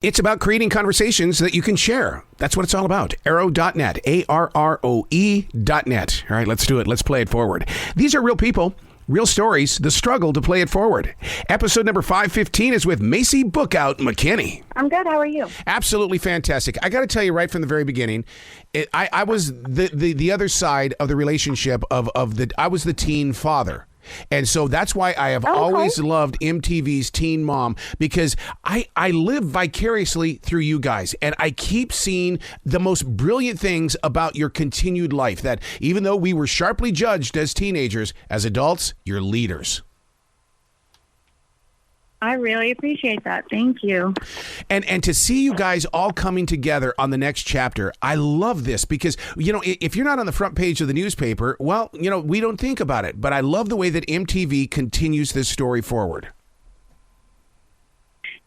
It's about creating conversations that you can share. That's what it's all about. Arrow.net, ARROE.net. All right, let's do it. Let's play it forward. These are real people, real stories, the struggle to play it forward. Episode number 515 is with Maci Bookout McKinney. I'm good. How are you? Absolutely fantastic. I got to tell you right from the very beginning, I was the other side of the relationship I was the teen father. And so that's why I have always loved MTV's Teen Mom, because I live vicariously through you guys, and I keep seeing the most brilliant things about your continued life, that even though we were sharply judged as teenagers, as adults, you're leaders. I really appreciate that. Thank you. And to see you guys all coming together on the next chapter, I love this because, you know, if you're not on the front page of the newspaper, well, you know, we don't think about it. But I love the way that MTV continues this story forward.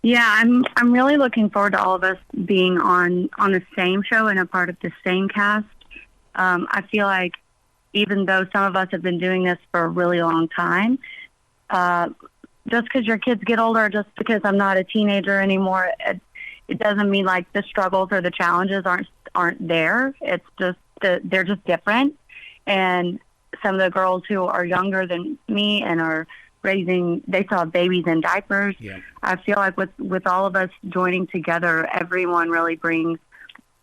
Yeah, I'm really looking forward to all of us being on the same show and a part of the same cast. I feel like even though some of us have been doing this for a really long time, just because your kids get older, just because I'm not a teenager anymore, it doesn't mean like the struggles or the challenges aren't there. It's just they're just different. And some of the girls who are younger than me and are raising, they saw babies in diapers. Yeah. I feel like with all of us joining together, everyone really brings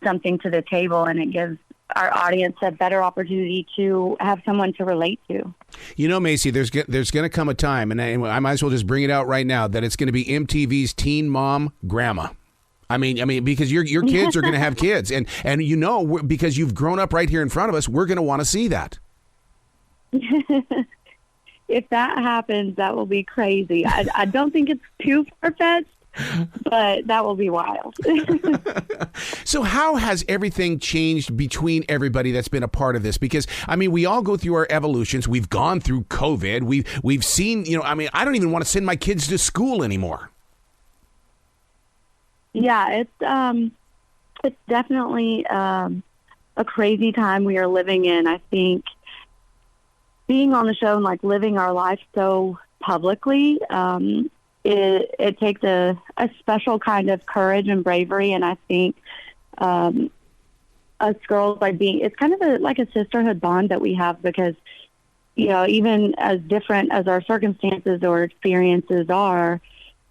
something to the table, and it gives our audience a better opportunity to have someone to relate to. You know, Maci, there's going to come a time, and I might as well just bring it out right now, that it's going to be MTV's Teen Mom Grandma. I mean, because your kids are going to have kids, and you know, because you've grown up right here in front of us, we're going to want to see that. If that happens, that will be crazy. I don't think it's too far-fetched, but that will be wild. So how has everything changed between everybody that's been a part of this? Because, I mean, we all go through our evolutions. We've gone through COVID. We've seen, you know, I mean, I don't even want to send my kids to school anymore. Yeah, it's definitely a crazy time we are living in. I think being on the show and like living our life so publicly, it takes a special kind of courage and bravery. And I think us girls, it's kind of like a sisterhood bond that we have, because, you know, even as different as our circumstances or experiences are,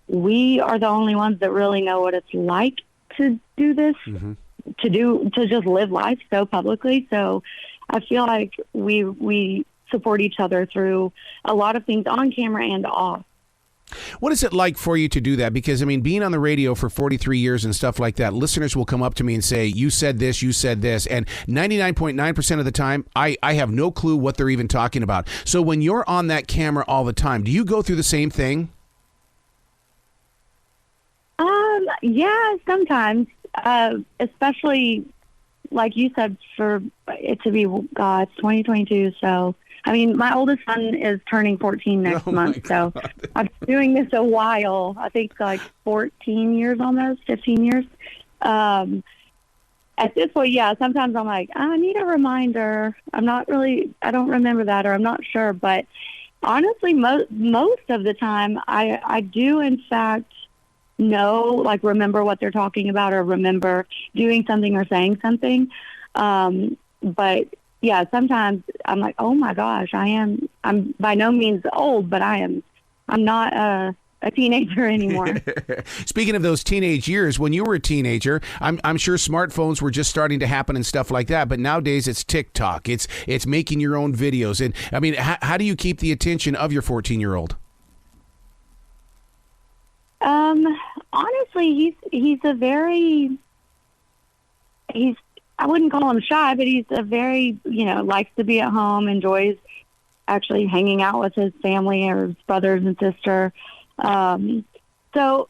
we are the only ones that really know what it's like to do this, to just live life so publicly. So I feel like we support each other through a lot of things on camera and off. What is it like for you to do that? Because, I mean, being on the radio for 43 years and stuff like that, listeners will come up to me and say, you said this, and 99.9% of the time, I have no clue what they're even talking about. So when you're on that camera all the time, do you go through the same thing? Yeah, sometimes, especially like you said, for it to be, it's 2022, so I mean, my oldest son is turning 14 next month, so I've been doing this a while. I think like 14 years almost, 15 years. At this point, yeah, sometimes I'm like, I need a reminder. I don't remember that, or I'm not sure. But honestly, most of the time, I do, in fact, remember what they're talking about, or remember doing something or saying something. But yeah, sometimes I'm like, oh my gosh, I'm by no means old, but I'm not a teenager anymore. Speaking of those teenage years, when you were a teenager, I'm sure smartphones were just starting to happen and stuff like that. But nowadays it's TikTok, it's making your own videos. And I mean, how do you keep the attention of your 14-year-old? Honestly, I wouldn't call him shy, but he's a very, likes to be at home, enjoys actually hanging out with his family or his brothers and sister. So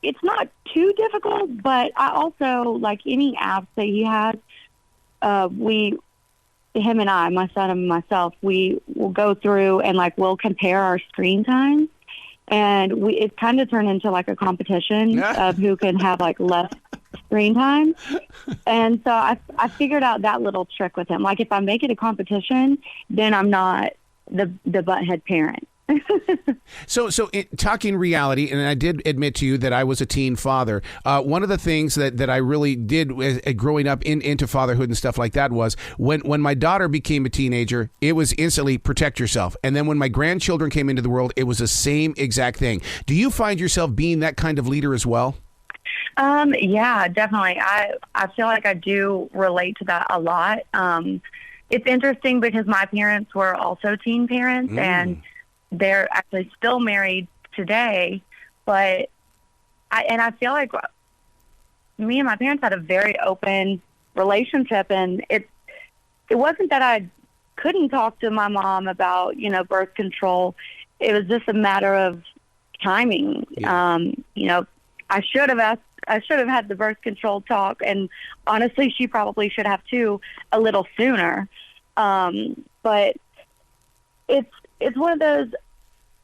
it's not too difficult, but I also, like any apps that he has, him and I, my son and myself, we will go through and we'll compare our screen time. And it kind of turned into like a competition of who can have less screen time. And so I figured out that little trick with him. Like if I make it a competition, then I'm not the butthead parent. So talking reality, and I did admit to you that I was a teen father. One of the things that I really did growing up into fatherhood and stuff like that was when my daughter became a teenager, it was instantly protect yourself. And then when my grandchildren came into the world, it was the same exact thing. Do you find yourself being that kind of leader as well? Yeah, definitely. I feel like I do relate to that a lot. It's interesting because my parents were also teen parents, and they're actually still married today. But I feel like me and my parents had a very open relationship, and it wasn't that I couldn't talk to my mom about, birth control. It was just a matter of timing. Yeah. I should have had the birth control talk, and honestly, she probably should have too, a little sooner. But it's one of those,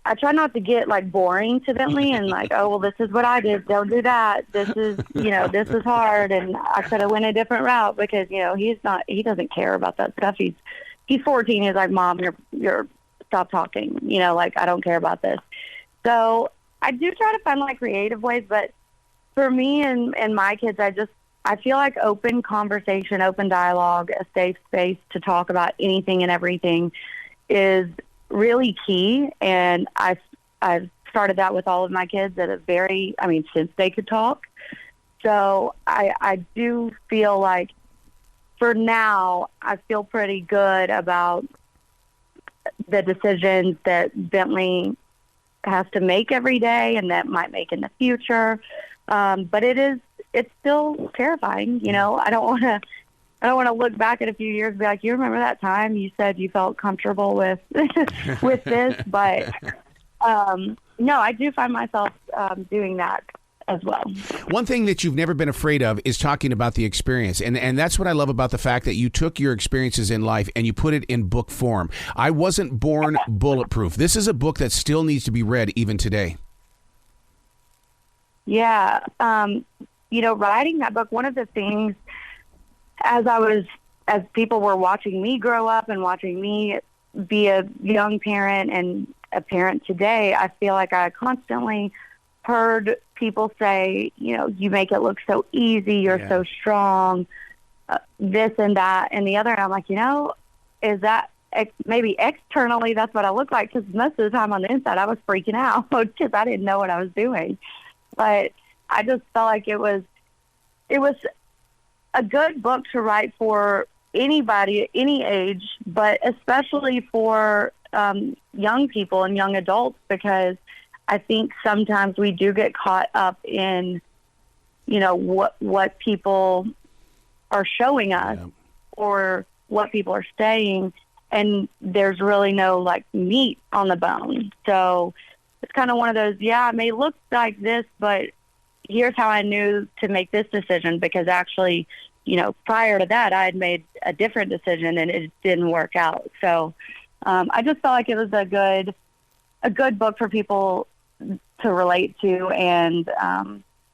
I try not to get boring to Bentley and oh, well, this is what I did. Don't do that. This is, this is hard. And I could have went a different route because, he doesn't care about that stuff. He's 14. He's like, Mom, you're stop talking. I don't care about this. So I do try to find creative ways, but for me and my kids, I feel like open conversation, open dialogue, a safe space to talk about anything and everything is really key. And I've started that with all of my kids since they could talk. So I do feel like for now, I feel pretty good about the decisions that Bentley has to make every day and that might make in the future. But it's still terrifying. I don't want to look back at a few years and be like, you remember that time you said you felt comfortable with with this? But no, I do find myself doing that as well. One thing that you've never been afraid of is talking about the experience. And that's what I love about the fact that you took your experiences in life and you put it in book form. I wasn't born bulletproof. This is a book that still needs to be read even today. Yeah. Writing that book, one of the things as people were watching me grow up and watching me be a young parent and a parent today, I feel like I constantly heard people say, you make it look so easy, you're so strong, this and that and the other. And I'm like, is that maybe externally that's what I look like? Because most of the time on the inside, I was freaking out because I didn't know what I was doing. But I just felt like it was a good book to write for anybody, any age, but especially for young people and young adults, because I think sometimes we do get caught up in, what people are showing us or what people are saying, and there's really no meat on the bone. So it's kind of one of those, it may look like this, but here's how I knew to make this decision, because actually, prior to that, I had made a different decision and it didn't work out. So I just felt like it was a good book for people to relate to, and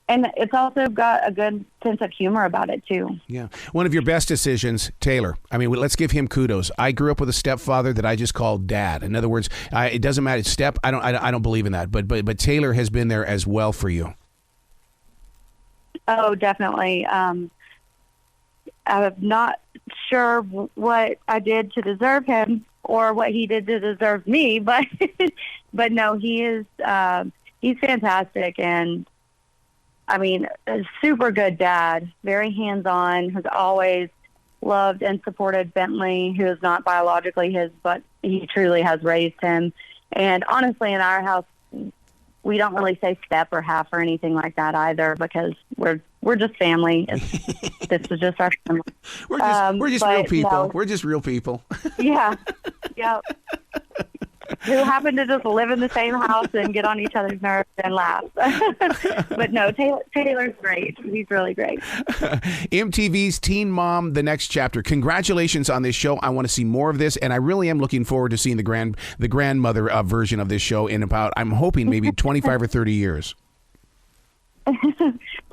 it's also got a good sense of humor about it too. Yeah. One of your best decisions, Taylor. I mean, let's give him kudos. I grew up with a stepfather that I just called Dad. In other words, it doesn't matter. Step. I don't believe in that. But Taylor has been there as well for you. Oh, definitely. I'm not sure what I did to deserve him or what he did to deserve me, but no, he is. He's fantastic, and I mean, a super good dad, very hands-on, has always loved and supported Bentley, who is not biologically his, but he truly has raised him. And honestly, in our house, we don't really say step or half or anything like that either, because we're just family. This is just our family. We're just real people. No. We're just real people. Yeah. Yep. Who happen to just live in the same house and get on each other's nerves and laugh. But no, Taylor's great. He's really great. MTV's Teen Mom, The Next Chapter. Congratulations on this show. I want to see more of this, and I really am looking forward to seeing the grandmother version of this show in about, I'm hoping, maybe 25 or 30 years.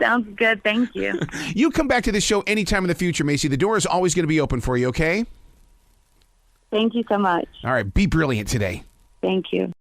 Sounds good. Thank you. You come back to this show anytime in the future, Maci. The door is always going to be open for you, okay? Thank you so much. All right. Be brilliant today. Thank you.